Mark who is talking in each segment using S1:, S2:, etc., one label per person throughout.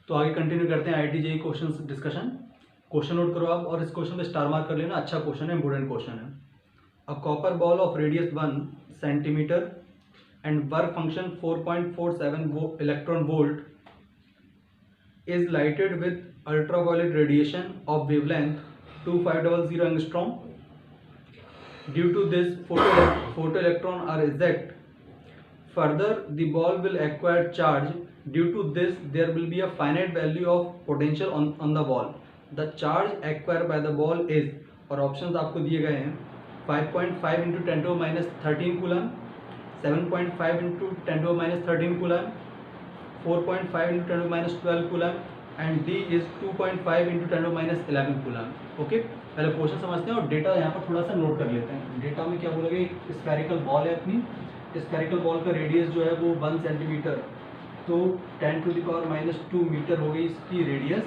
S1: तो आगे कंटिन्यू करते हैं IIT JEE question discussion. Question note करो आप और इस क्वेश्चन में स्टार मार्क कर लेना, अच्छा क्वेश्चन है, इंपोर्टेंट क्वेश्चन है। A copper ball of radius 1 centimetre and work function 4.47 electron volt is lighted with ultraviolet radiation of wavelength 2500 angstrom. Due to this, photoelectrons are ejected. Further, the ball will acquire charge. Due to this, there will be a finite value of potential on the ball. The charge acquired by the ball is, और options आपको दिए गए हैं, 5.5 into 10 to minus 13 coulomb, 7.5 into 10 to minus 13 coulomb, 4.5 into 10 to minus 12 coulomb and D is 2.5 into 10 to minus 11 coulomb. Okay, पहले question समझते हैं और data यहाँ पर थोड़ा सा नोट कर लेते हैं। डेटा में क्या बोलोगे, स्फेरिकल बॉल है अपनी, स्फेरिकल बॉल का रेडियस जो है वो 1 सेंटीमीटर, तो 10 to the power minus 2 metre हो गई इसकी रेडियस।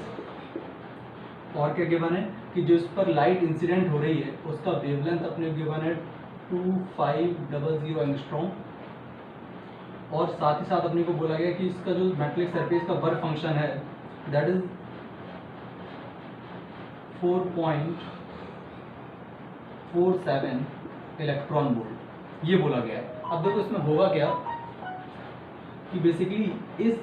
S1: और क्या गिवन है कि जो इस पर लाइट इंसिडेंट हो रही है उसका वेवलेंथ अपने गिवन है 2500 एंगस्ट्रॉम। और साथ ही साथ अपने को बोला गया कि इसका जो मेटेलिक सरफेस का वर्क फंक्शन है दैट इज 4.47 इलेक्ट्रॉन वोल्ट, ये बोला गया है। अब देखो इसमें होगा क्या कि बेसिकली इस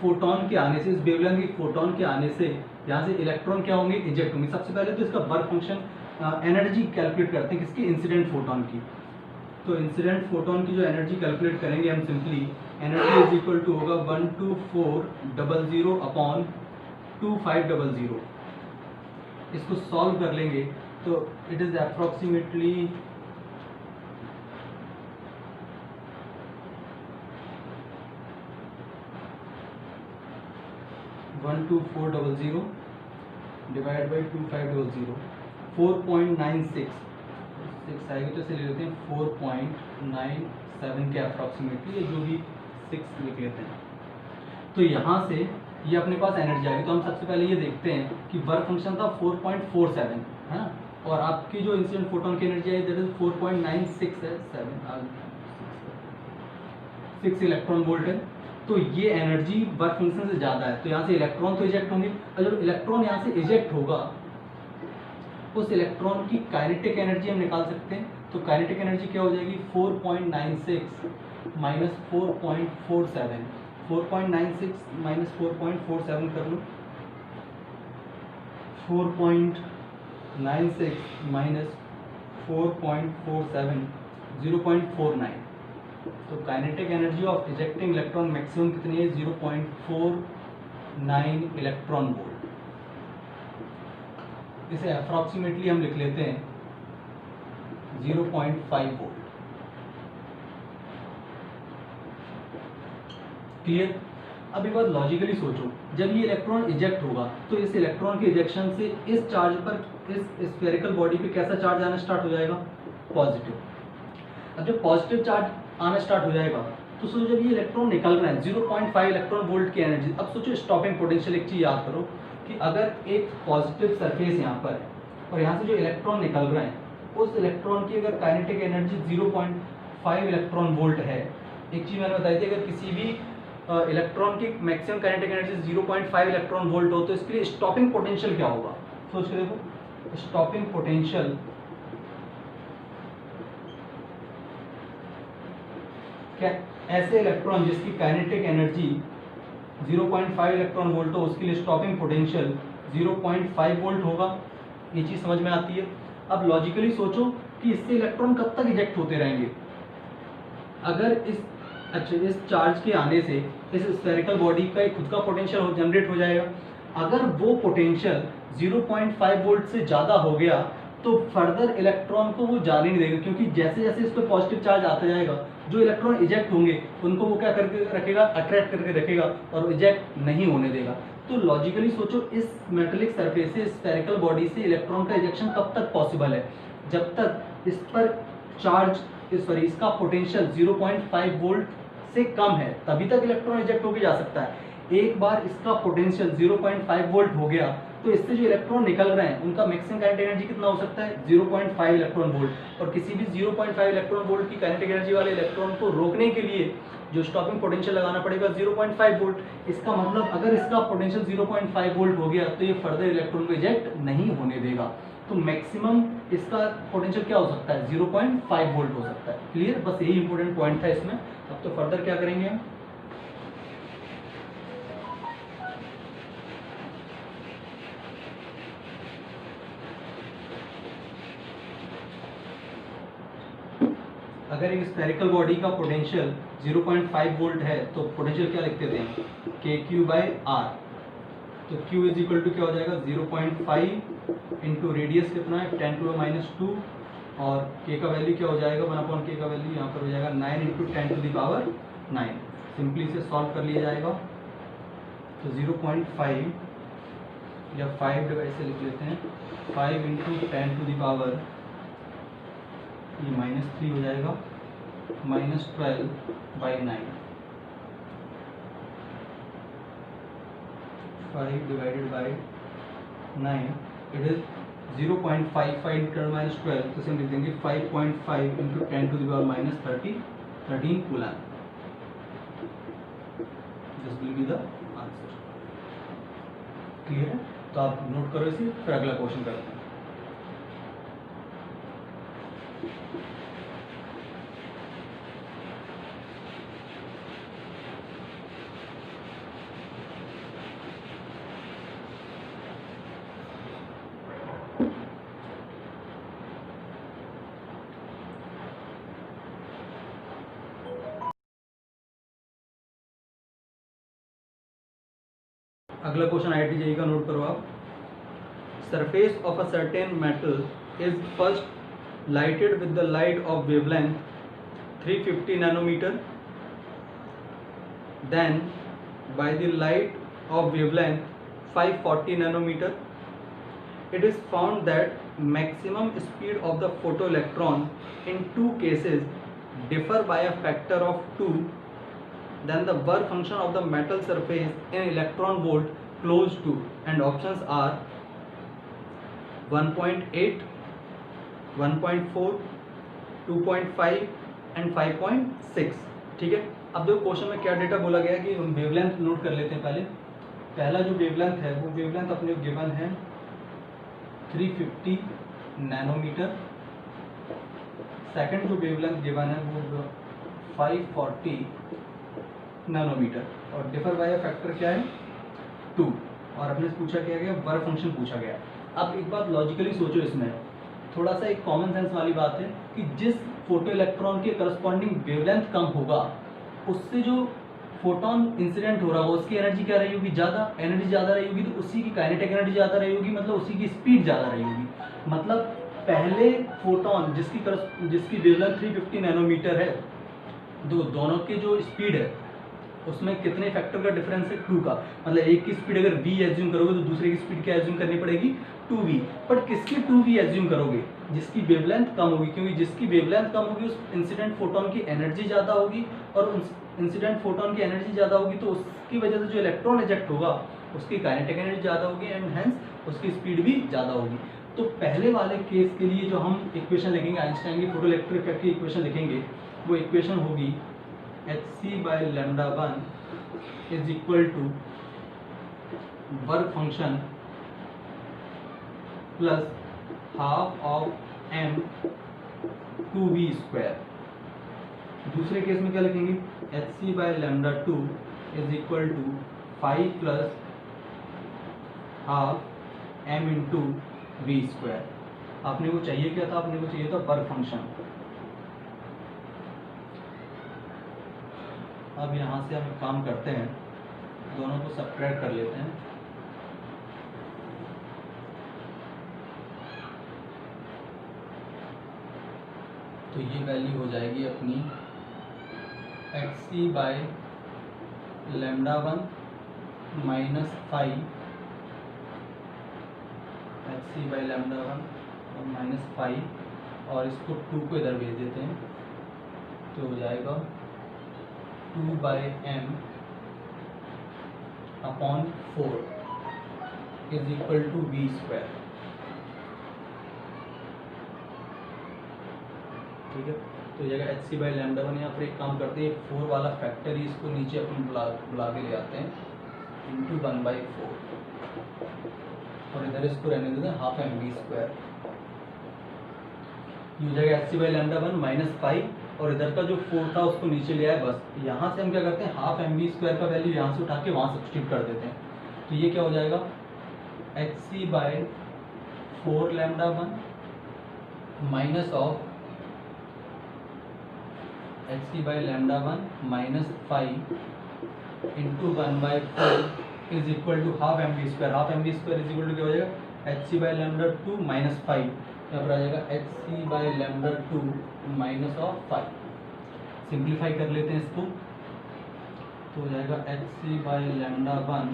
S1: फोटोन के आने से, इस वेवलेंथ के फोटोन के आने से यहाँ से इलेक्ट्रॉन क्या होंगे, इजेक्ट होंगे। सबसे पहले तो इसका वर्क फंक्शन एनर्जी कैलकुलेट करते हैं किसकी, इंसिडेंट फोटोन की। तो इंसिडेंट फोटोन की जो एनर्जी कैलकुलेट करेंगे हम simply, energy is equal to होगा 12400 अपॉन 2500। इसको सॉल्व कर लेंगे तो it is approximately 12400 divide by 2500, 4.96 आएगी तो इसे ले लेते हैं 4.97 के अप्रॉक्सीमेटली, ये जो भी 6 लिख लेते हैं। तो यहाँ से ये अपने पास एनर्जी आ गई। तो हम सबसे पहले ये देखते हैं कि वर्क फंक्शन था 4.47 है ना, और आपकी जो इंसिडेंट फोटोन की एनर्जी आई दैट इज 4.96 है, 6 इलेक्ट्रॉन वोल्ट है। तो ये एनर्जी वर्क फंक्शन से ज़्यादा है, तो यहाँ से इलेक्ट्रॉन तो इजेक्ट होंगे, और जब इलेक्ट्रॉन यहाँ से इजेक्ट होगा उस इलेक्ट्रॉन की काइनेटिक एनर्जी हम निकाल सकते हैं। तो काइनेटिक एनर्जी क्या हो जाएगी, 4.96 माइनस 4.47, 4.96 माइनस 4.47 कर लो, 4.96 माइनस 4.47 0.49। तो kinetic energy of ejecting electron maximum कितनी है, 0.49 इलेक्ट्रॉन वोल्ट। इसे अप्रॉक्सीमेटली हम लिख लेते हैं 0.5 वोल्ट। क्लियर। अब एक बार लॉजिकली सोचो, जब ये इलेक्ट्रॉन इजेक्ट होगा तो इस इलेक्ट्रॉन के इजेक्शन से इस चार्ज पर, इस स्फेरिकल बॉडी पे कैसा चार्ज आना स्टार्ट हो जाएगा, पॉजिटिव। अब जब पॉजिटिव चार्ज आना स्टार्ट हो जाएगा तो सोचो जब ये इलेक्ट्रॉन निकल रहा है 0.5 इलेक्ट्रॉन वोल्ट की एनर्जी। अब सोचो स्टॉपिंग पोटेंशियल, एक चीज याद करो कि अगर एक पॉजिटिव सरफेस यहाँ पर है और यहाँ से जो इलेक्ट्रॉन निकल रहे हैं उस इलेक्ट्रॉन की अगर काइनेटिक एनर्जी 0.5 इलेक्ट्रॉन वोल्ट है, एक चीज मैंने बताई थी, अगर किसी भी इलेक्ट्रॉन की maximum kinetic energy 0.5 electron volt हो तो इसके लिए स्टॉपिंग पोटेंशियल क्या होगा, सोच के देखो। स्टॉपिंग पोटेंशियल क्या, ऐसे इलेक्ट्रॉन जिसकी काइनेटिक एनर्जी 0.5 इलेक्ट्रॉन वोल्ट हो उसके लिए स्टॉपिंग पोटेंशियल 0.5 वोल्ट होगा। ये चीज समझ में आती है। अब लॉजिकली सोचो कि इससे इलेक्ट्रॉन कब तक इजेक्ट होते रहेंगे। अगर इस चार्ज के आने से इस स्फेरिकल बॉडी का एक खुद का पोटेंशियल जनरेट हो जाएगा। अगर वो पोटेंशियल 0.5 वोल्ट से ज़्यादा हो गया तो फर्दर इलेक्ट्रॉन को वो जाने नहीं देगा, क्योंकि जैसे जैसे इस पर पॉजिटिव चार्ज आता जाएगा जो इलेक्ट्रॉन इजेक्ट होंगे उनको वो क्या करके रखेगा, अट्रैक्ट करके रखेगा और इजेक्ट नहीं होने देगा। तो लॉजिकली सोचो इस मेटेलिक सरफेस से, स्फेरिकल बॉडी से इलेक्ट्रॉन का इजेक्शन कब तक पॉसिबल है, जब तक इस पर चार्ज, इसका पोटेंशियल 0.5 वोल्ट से कम है, तभी तक इलेक्ट्रॉन इजेक्ट होकर जा सकता है। एक बार इसका पोटेंशियल 0.5 वोल्ट हो गया तो इससे जो इलेक्ट्रॉन निकल रहे हैं उनका मैक्सिमम काइनेटिक एनर्जी कितना हो सकता है, 0.5 इलेक्ट्रॉन वोल्ट। और किसी भी 0.5 इलेक्ट्रॉन वोल्ट की काइनेटिक एनर्जी वाले इलेक्ट्रॉन को रोकने के लिए जो स्टॉपिंग पोटेंशियल लगाना पड़ेगा 0.5 वोल्ट। इसका मतलब अगर इसका पोटेंशियल 0.5 वोल्ट हो गया तो ये फर्दर इलेक्ट्रॉन को इजेक्ट नहीं होने देगा। तो मैक्सिमम इसका पोटेंशियल क्या हो सकता है, 0.5 वोल्ट हो सकता है। क्लियर, बस यही इंपॉर्टेंट पॉइंट था इसमें। अब तो फर्दर क्या करेंगे हम, अगर एक स्फेरिकल बॉडी का पोटेंशियल 0.5 वोल्ट है तो पोटेंशियल क्या लिखते थे हम, के क्यू बाई आर। तो Q इज इक्वल टू क्या हो जाएगा, 0.5 इंटू रेडियस कितना है 10⁻², और K का वैल्यू क्या हो जाएगा, 1/K का वैल्यू यहाँ पर हो जाएगा 9 इंटू 10⁻9। सिंपली इसे सॉल्व कर लिया जाएगा। तो 0.5 या 5 डिवाइड से लिख लेते हैं, 5 इंटू 10⁻, ये -3 हो जाएगा, -12/9। 5 divided by 9, it is 0.55 into 10⁻12, तो हम लिख देंगे 5.5 into 10⁻13 coulomb. This will be the answer. Clear है, तो आप नोट करो इसे, फिर अगला क्वेश्चन करते हैं। अगला क्वेश्चन IIT JEE का नोट करो आप। Surface of a certain metal is first lighted with the light of wavelength 350 nanometre, then by the light of wavelength 540 nanometre. It is found that maximum speed of the photoelectron in two cases differ by a factor of 2. Then the work function of the metal surface in electron volt close to, and options are 1.8, 1.4, 2.5 and 5.6। ठीक है, अब देखो question में क्या data बोला गया है कि वेवलेंथ नोट कर लेते हैं पहले। पहला जो वेवलेंथ है वो वेवलेंथ अपने गिवन है 350 नैनोमीटर। सेकंड जो वेवलेंथ गिवन है वो 540 नैनोमीटर, और डिफर बाय फैक्टर क्या है 2, और अपने से पूछा क्या गया, वर्क फंक्शन पूछा गया। अब एक बात लॉजिकली सोचो, इसमें थोड़ा सा एक कॉमन सेंस वाली बात है कि जिस फोटो इलेक्ट्रॉन के करस्पॉन्डिंग वेवलेंथ कम होगा उससे जो फोटोन इंसिडेंट हो रहा होगा उसकी एनर्जी क्या रही होगी, ज़्यादा। एनर्जी ज़्यादा रही होगी तो उसी की काइनेटिक एनर्जी ज़्यादा रही होगी, मतलब उसी की स्पीड ज़्यादा रही होगी। मतलब पहले फोटोन जिसकी वेवलेंथ 350 नैनोमीटर है, दोनों की जो स्पीड है उसमें कितने फैक्टर का डिफरेंस है, 2 का। मतलब एक की स्पीड अगर v एज्यूम करोगे तो दूसरे की स्पीड क्या एज्यूम करनी पड़ेगी, 2v। बट किसकी 2v एज्यूम करोगे, जिसकी वेवलेंथ कम होगी, क्योंकि जिसकी वेवलेंथ कम होगी उस इंसिडेंट फोटोन की एनर्जी ज़्यादा होगी, और उस इंसिडेंट फोटोन की एनर्जी ज़्यादा होगी तो उसकी वजह से जो इलेक्ट्रॉन इजेक्ट होगा उसकी काइनेटिक एनर्जी ज़्यादा होगी, एंड हेंस उसकी स्पीड भी ज़्यादा होगी। तो पहले वाले केस के लिए जो हम इक्वेशन लिखेंगे, आइंस्टाइन की फोटोइलेक्ट्रिक इफेक्ट की इक्वेशन लिखेंगे, वो इक्वेशन होगी hc/λ1 is equal to work function plus half of m 2v²। दूसरे केस में क्या लिखेंगे, hc/λ2 is equal to 5 plus half m into v²। आपने को चाहिए क्या था, आपने को चाहिए था वर्क फंक्शन। अब यहाँ से हम एक काम करते हैं, दोनों को सब्ट्रैक्ट कर लेते हैं। तो ये वैल्यू हो जाएगी अपनी hc/λ1 माइनस 5, hc/λ1 और माइनस 5, और इसको 2 को इधर भेज देते हैं, तो हो जाएगा 2/m upon 4 is equal to v²। ठीक है, तो ये H C by lambda one, या फिर एक काम करते हैं 4 वाला फैक्टर ही इसको नीचे अपन बुला के ले आते हैं इंटू 1/4, और इधर इसको रहने देते हैं हाफ एम बी स्क्वायर। ये हो जाएगा H C by lambda one minus 5, और इधर का जो 4 था उसको नीचे ले आए बस। यहाँ से हम क्या करते हैं, हाफ एम बी स्क्वायर का वैल्यू यहाँ से उठा के वहाँ सब्स्टिट्यूट कर देते हैं। तो ये क्या हो जाएगा, H C by 4 lambda one minus of H C by lambda one minus 5 into 1/4 is equal to half M B square. Half M B square is equal to क्या हो जाएगा, H C by lambda 2 minus 5, यहाँ पर आ जाएगा H C by lambda 2 minus of 5। Simplify कर लेते हैं इसको, तो हो जाएगा H C by lambda one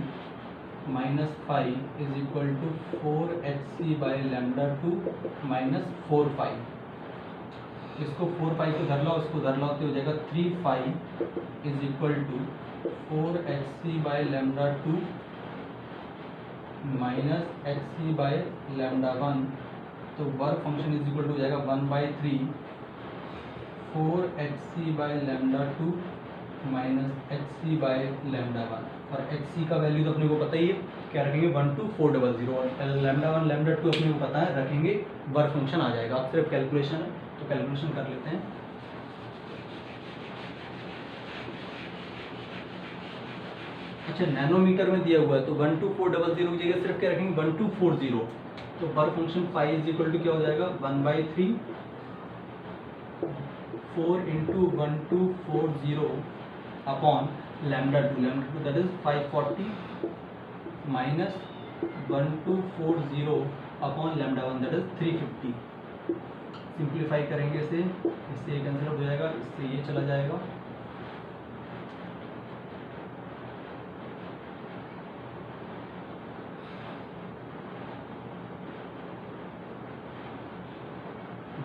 S1: minus 5 is equal to 4 H C by lambda 2 minus 4/5। इसको 4/5 को धर लाओ, इसको धर लाओ, तो हो जाएगा 3/5 is equal to 4 H C by lambda 2 minus H C by lambda 1। तो work function is equal to हो जाएगा 1/3 4 H C by lambda 2 minus H C by lambda 1। और एच सी का वैल्यू तो अपने को पता ही है, क्या रखेंगे 12400, और लैम्डा 1 लैम्डा 2 अपने को पता है, रखेंगे वर्क फंक्शन आ जाएगा। अब सिर्फ कैलकुलेशन है, तो कैलकुलेशन कर लेते हैं। अच्छा, नैनोमीटर में दिया हुआ है, तो 12400 की जगह सिर्फ क्या रखेंगे 1240। तो work function phi is equal to क्या हो जाएगा 1/3 4 into 1240 upon lambda 2 that is 540 minus 1240 upon lambda 1 that is 350। Simplify करेंगे इसे, इससे ये कैंसिल हो जाएगा, इससे ये चला जाएगा,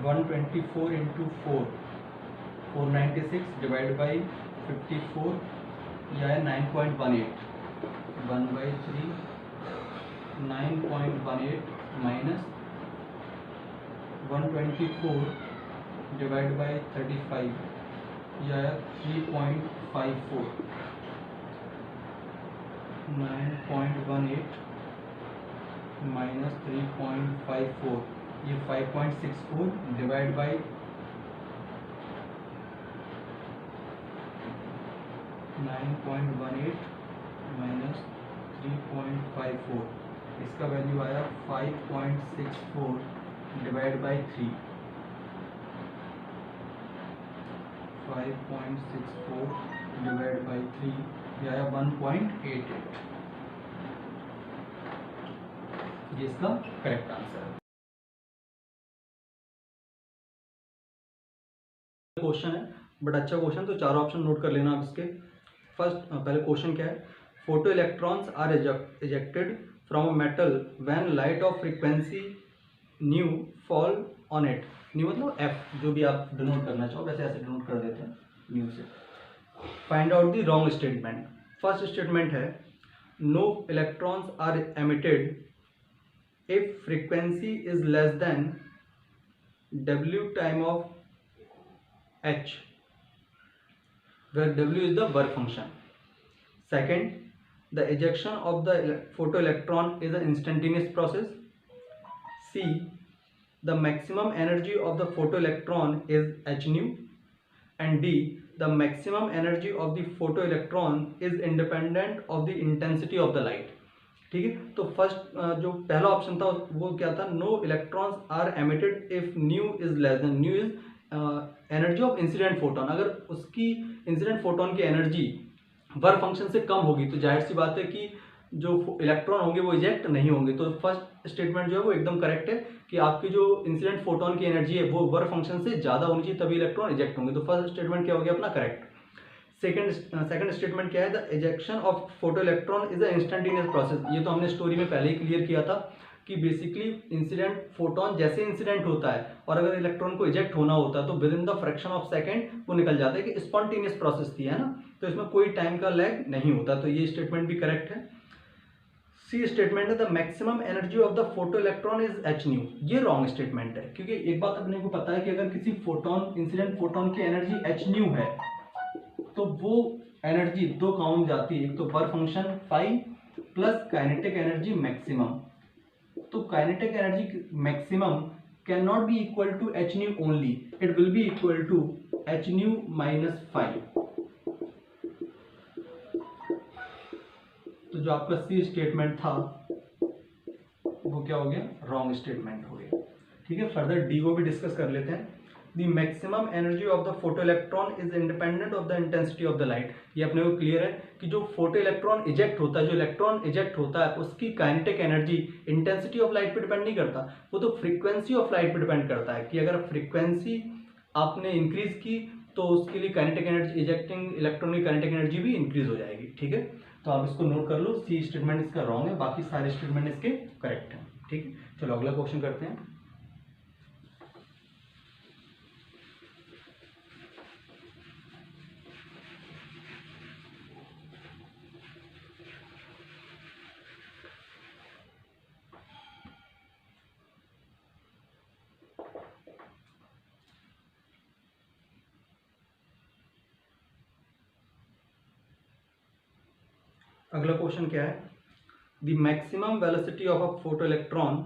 S1: वन 24 इंटू 4 496 डिवाइड बाई 54, यह है 9.18, 1/3 9.18 माइनस 124 डिवाइड बाई 35, यह है 3.54, 9.18 माइनस 3.54, ये 5.64 डिवाइड बाई 9.18 माइनस 3.54, इसका वैल्यू आया 5.64 डिवाइड बाई 3, 5.64 डिवाइड बाई 3, यह आया 1.88। ये इसका करेक्ट आंसर है। क्वेश्चन है बट अच्छा क्वेश्चन, तो चारों ऑप्शन नोट कर लेना आप इसके। फर्स्ट पहले क्वेश्चन क्या है, photo electrons are ejected from a metal when light of frequency nu fall on it. Nu मतलब एफ, जो भी आप डिनोट करना चाहो वैसे ऐसे डिनोट कर देते हैं न्यू से। Find out the wrong statement. First statement है no electrons are emitted if frequency is less than W time of H, where W is the work function. Second, the ejection of the photoelectron is an instantaneous process. C, the maximum energy of the photoelectron is h nu. And D, the maximum energy of the photoelectron is independent of the intensity of the light. ठीक है, तो first जो पहला option था वो क्या था, no electrons are emitted if nu is less than, nu is energy of incident photon. अगर उसकी इंसिडेंट फोटोन की एनर्जी वर्क फंक्शन से कम होगी तो जाहिर सी बात है कि जो इलेक्ट्रॉन होंगे वो इजेक्ट नहीं होंगे। तो फर्स्ट स्टेटमेंट जो है वो एकदम करेक्ट है कि आपकी जो इंसिडेंट फोटोन की एनर्जी है वो वर्क फंक्शन से ज़्यादा होनी चाहिए तभी इलेक्ट्रॉन इजेक्ट होंगे। तो फर्स्ट स्टेटमेंट क्या हो गया अपना करेक्ट। सेकंड स्टेटमेंट क्या है, the ejection of photo electron is a instantaneous process. ये तो हमने स्टोरी में पहले ही क्लियर किया था कि बेसिकली इंसिडेंट फोटोन जैसे इंसिडेंट होता है और अगर इलेक्ट्रॉन को इजेक्ट होना होता है तो with in the fraction of second वो निकल जाता है कि स्पॉन्टेनियस प्रोसेस थी, है ना, तो इसमें कोई टाइम का लैग नहीं होता। तो ये स्टेटमेंट भी करेक्ट है। सी स्टेटमेंट है the maximum energy of the photo electron is H new. ये रॉन्ग स्टेटमेंट है, क्योंकि एक बात अपने को पता है कि अगर किसी फोटोन इंसिडेंट फोटोन की एनर्जी एच न्यू है तो वो एनर्जी दो काम में जाती है, एक तो work function phi plus kinetic energy maximum. तो kinetic energy maximum can not be equal to h nu only, it will be equal to h nu minus phi. तो जो आपका सी स्टेटमेंट था वो क्या हो गया, रॉन्ग स्टेटमेंट हो गया। ठीक है, फर्दर डी को भी डिस्कस कर लेते हैं। The maximum energy of the photo electron is independent of the intensity of the light. ये अपने को क्लियर है कि जो फोटो इलेक्ट्रॉन इजेक्ट होता है, जो इलेक्ट्रॉन इजेक्ट होता है उसकी kinetic energy intensity of light पे डिपेंड नहीं करता, वो तो फ्रीक्वेंसी ऑफ लाइट पे डिपेंड करता है कि अगर फ्रीक्वेंसी आपने इंक्रीज की तो उसके लिए काइनेटिक एनर्जी, इजेक्टिंग इलेक्ट्रॉन की काइनेटिक एनर्जी भी इंक्रीज हो जाएगी। ठीक है, तो आप इसको नोट कर लो, सी स्टेटमेंट इसका रॉन्ग है, बाकी सारे स्टेटमेंट इसके करेक्ट हैं। ठीक है, चलो अगला क्वेश्चन करते हैं। अगला क्वेश्चन क्या है, the maximum velocity of a photo electron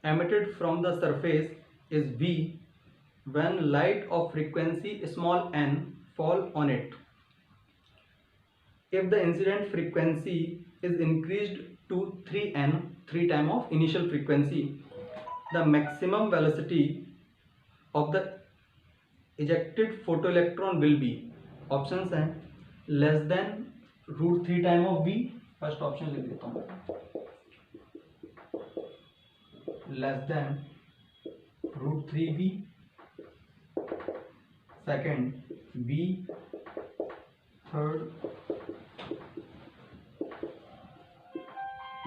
S1: emitted from the surface is v when light of frequency small n fall on it. If the incident frequency is increased to 3n, 3 time of initial frequency, the maximum velocity of the ejected photoelectron will be, options हैं less than √3 time of v, first option लिख देता हूँ, less than √3v, second v, third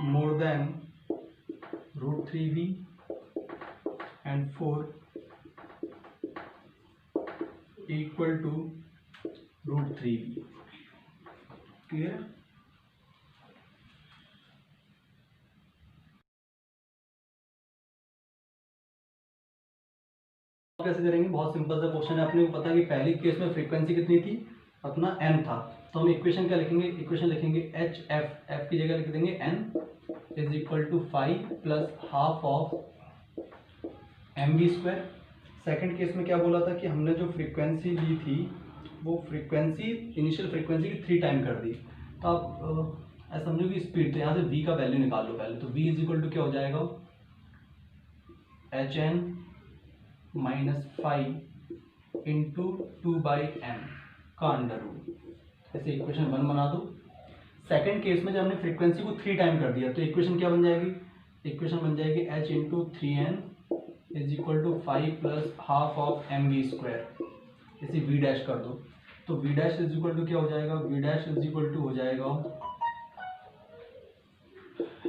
S1: more than √3v, and fourth equal to √3v। Clear? कैसे करेंगे, बहुत simple सा question है। अपने को पता है कि पहली केस में फ्रीक्वेंसी कितनी थी, अपना n था, तो हम इक्वेशन क्या लिखेंगे, इक्वेशन लिखेंगे एच एफ, एफ की जगह लिख देंगे n is equal to 5 plus half of M V square. Second case में क्या बोला था कि हमने जो फ्रीक्वेंसी ली थी वो फ्रीक्वेंसी इनिशियल फ्रीक्वेंसी की 3 टाइम कर दी। तो आप ऐसा समझो कि स्पीड, तो यहाँ से v का वैल्यू निकाल लो पहले। तो v इज इक्वल टू क्या हो जाएगा, H N minus 5 into 2/m का अंडर रूट। ऐसे इक्वेशन 1 बना दो। सेकेंड केस में जब हमने फ्रीक्वेंसी को 3 टाइम कर दिया तो इक्वेशन क्या बन जाएगी, इक्वेशन बन जाएगी h into 3n is equal to 5 plus half of M V square. इसे v डैश कर दो, तो v dash is equal to क्या हो जाएगा, v dash is equal to हो जाएगा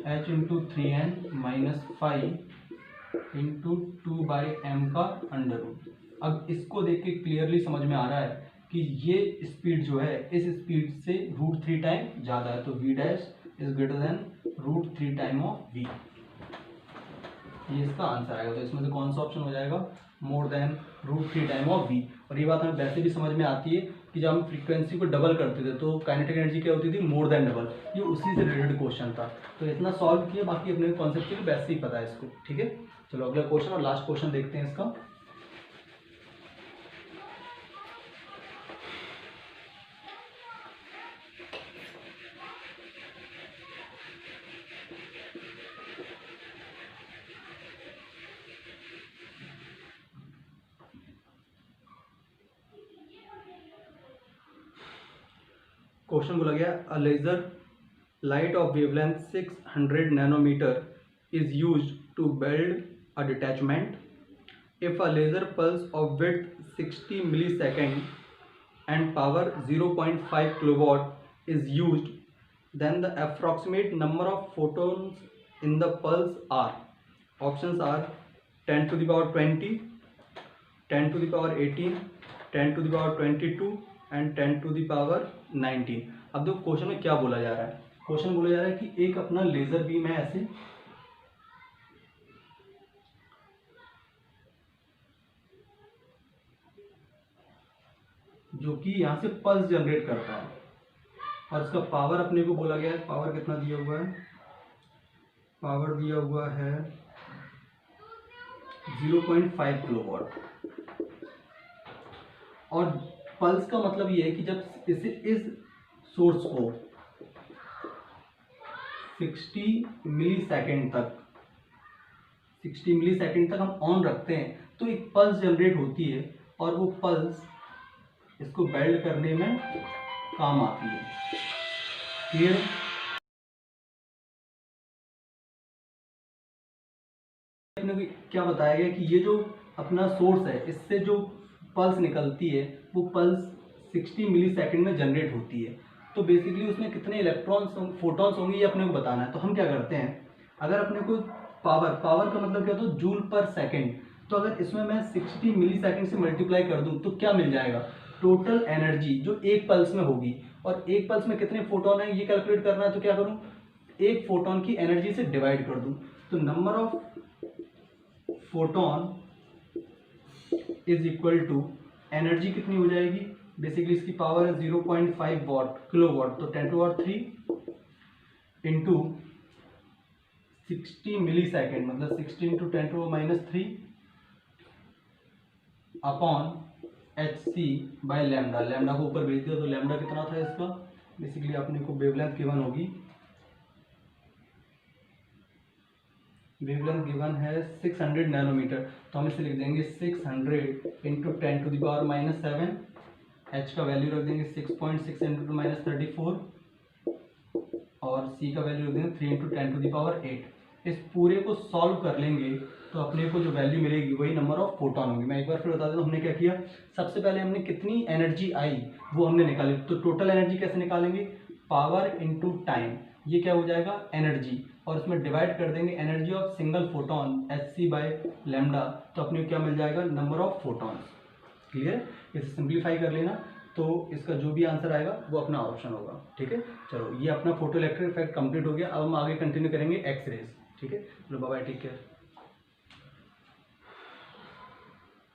S1: h into 3n minus 5 into 2/m का अंडर रूट। अब इसको देख के क्लियरली समझ में आ रहा है कि ये स्पीड जो है इस स्पीड से √3 टाइम ज़्यादा है, तो v dash is greater than √3 time of v। ये इसका आंसर आएगा। तो इसमें से कौन सा ऑप्शन हो जाएगा, more than √3 time of v। और ये बात हमें वैसे भी समझ में आती है कि जब हम फ्रीक्वेंसी को डबल करते थे तो काइनेटिक एनर्जी क्या होती थी, मोर देन डबल। ये उसी से रिलेटेड क्वेश्चन था, तो इतना सॉल्व किया, बाकी अपने कॉन्सेप्ट के वैसे ही पता है इसको। ठीक है, चलो अगला क्वेश्चन और लास्ट क्वेश्चन देखते हैं इसका। क्वेश्चन बोला गया, a laser light of wavelength 600 nanometre is used to build a detachment. If a laser pulse of width 60 millisecond and power 0.5 kilowatt is used, then the approximate number of photons in the pulse are, options are 10 to the power 20, 10 to the power 18, 10 to the power 22 and 10 to the power 19। अब देखो question में क्या बोला जा रहा है, question बोला जा रहा है कि एक अपना लेजर बीम है ऐसे, जो कि यहाँ से पल्स जनरेट करता है और इसका पावर अपने को बोला गया है, पावर कितना दिया हुआ है, पावर दिया हुआ है 0.5 किलोवाट। और पल्स का मतलब ये है कि जब इस सोर्स को 60 मिलीसेकंड तक हम ऑन रखते हैं तो एक पल्स जनरेट होती है और वो पल्स इसको बेल्ड करने में काम आती है। क्लियर? अपने को क्या बताया गया कि ये जो अपना सोर्स है, इससे जो पल्स निकलती है वो पल्स 60 मिलीसेकंड में जनरेट होती है। तो बेसिकली उसमें कितने इलेक्ट्रॉन्स फोटॉन्स होंगे ये अपने को बताना है। तो हम क्या करते हैं, अगर अपने को पावर का मतलब क्या होता है, जूल पर सेकेंड। तो अगर इसमें मैं 60 मिलीसेकंड से मल्टीप्लाई कर दूं तो क्या मिल जाएगा, टोटल एनर्जी जो एक पल्स में होगी। और एक पल्स में कितने फोटोन है ये कैलकुलेट करना है, तो क्या करूं, एक फोटोन की एनर्जी से डिवाइड कर दूं। तो number of photon is equal to energy कितनी हो जाएगी, बेसिकली इसकी पावर है 0.5 किलोवाट, तो 10⁻³ इंटू 60 मिलीसेकंड, मतलब 60 इंटू 10⁻³ अपॉन hc/लैम्डा। लैम्डा को ऊपर भेज दिया तो लैम्डा कितना था इसका, बेसिकली अपने को वेवलेंथ गिवन होगी, वेवलेंथ गिवन है 600 नैनोमीटर। तो हम इसे लिख देंगे 600 इंटू 10⁻⁻⁷, h का वैल्यू रख देंगे 6.6 इंटू 10⁻34 और c का वैल्यू रख देंगे 3 इंटू 10⁸। इस पूरे को सॉल्व कर लेंगे तो अपने को जो वैल्यू मिलेगी वही नंबर ऑफ फोटोन होंगे। मैं एक बार फिर बता देता हूँ हमने क्या किया। सबसे पहले हमने कितनी एनर्जी आई वो हमने निकाली। तो टोटल एनर्जी कैसे निकालेंगे, पावर इंटू टाइम, ये क्या हो जाएगा एनर्जी, और इसमें डिवाइड कर देंगे एनर्जी ऑफ सिंगल फोटोन hc/लैम्डा, तो अपने को क्या मिल जाएगा, नंबर ऑफ फोटॉन्स। क्लियर? इसे सिंप्लीफाई कर लेना तो इसका जो भी आंसर आएगा वो अपना ऑप्शन होगा। ठीक है, चलो ये अपना फोटो इलेक्ट्रिक इफेक्ट कंप्लीट हो गया। अब हम आगे कंटिन्यू करेंगे एक्स रेज। ठीक है, चलो बाय बाय, टेक केयर।